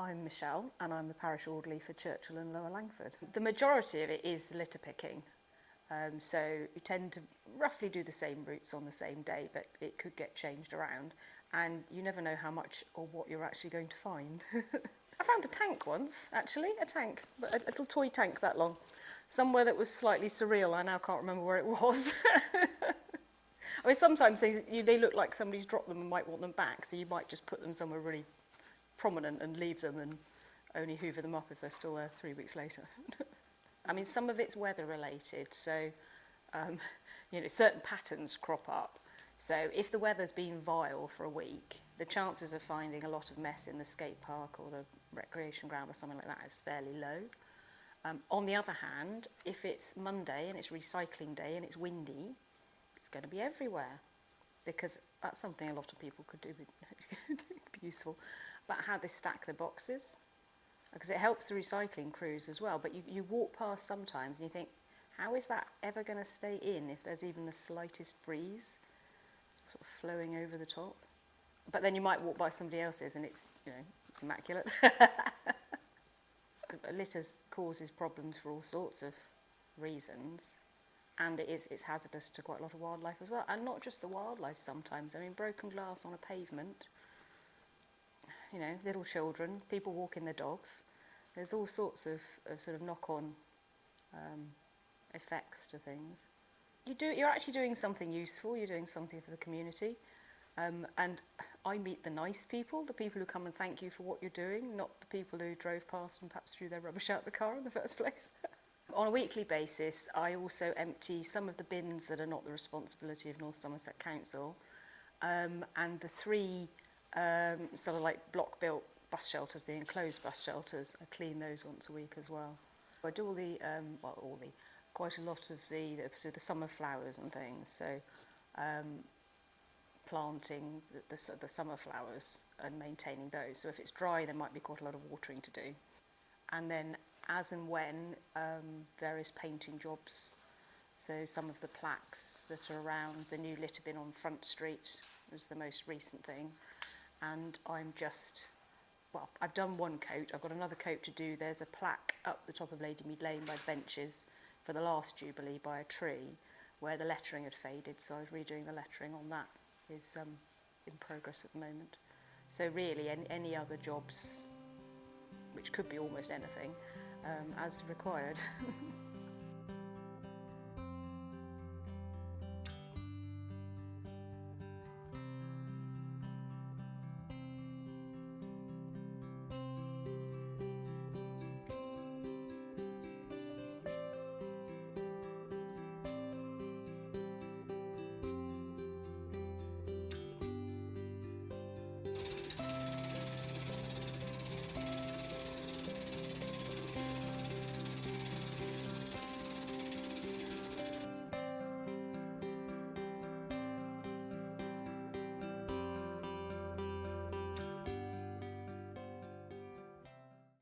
I'm Michele and I'm the Parish Orderly for Churchill and Lower Langford. The majority of it is litter picking, so you tend to roughly do the same routes on the same day, but it could get changed around and you never know how much or what you're actually going to find. I found a tank once, actually, but a little toy tank that long, somewhere that was slightly surreal. I now can't remember where it was. I mean, sometimes they look like somebody's dropped them and might want them back, so you might just put them somewhere really prominent and leave them and only hoover them up if they're still there 3 weeks later. I mean, some of it's weather related, so certain patterns crop up. So if the weather's been vile for a week, the chances of finding a lot of mess in the skate park or the recreation ground or something like that is fairly low. On the other hand, if it's Monday and it's recycling day and it's windy, it's going to be everywhere, because that's something a lot of people could do. It'd be useful. About how they stack the boxes, because it helps the recycling crews as well, but you walk past sometimes and you think, how is that ever going to stay in if there's even the slightest breeze sort of flowing over the top? But then you might walk by somebody else's and it's immaculate. Litter causes problems for all sorts of reasons, and it's hazardous to quite a lot of wildlife as well, and not just the wildlife sometimes. I mean, broken glass on a pavement, little children, people walking their dogs. There's all sorts of sort of knock-on effects to things. You're actually doing something useful, you're doing something for the community. And I meet the nice people, the people who come and thank you for what you're doing, not the people who drove past and perhaps threw their rubbish out the car in the first place. On a weekly basis, I also empty some of the bins that are not the responsibility of North Somerset Council, and the three sort of like block-built bus shelters, the enclosed bus shelters, I clean those once a week as well. I do quite a lot of the summer flowers and things, so planting the summer flowers and maintaining those. So if it's dry, there might be quite a lot of watering to do. And then as and when various painting jobs, so some of the plaques that are around, the new litter bin on Front Street was the most recent thing. And I've done one coat, I've got another coat to do. There's a plaque up the top of Ladymead Lane by benches for the last Jubilee by a tree where the lettering had faded, so I was redoing the lettering on that. Is in progress at the moment. So really any other jobs, which could be almost anything, as required.